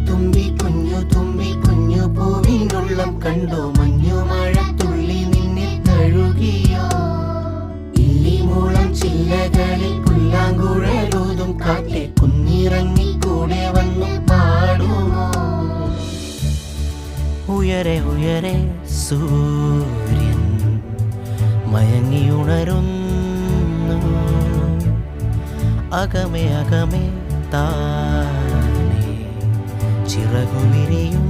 തുമ്പി കുഞ്ഞു പൂവിനുള്ളം കണ്ടോ മഞ്ഞു മഴത്തുള്ളി നിന്നിൽ തഴുകിയോ ഇല്ലിമൂളം ചില്ലകളിൽ പുല്ലാങ്കുഴലൂതും കാറ്റെ കുന്നിറങ്ങി കൂടെ വന്നു പാടുമോ ഉയരെ ഉയരെ സൂര്യൻ മയങ്ങിയുണരുന്നു അകമേ അകമേ താനേ ചിറകു വിരിയും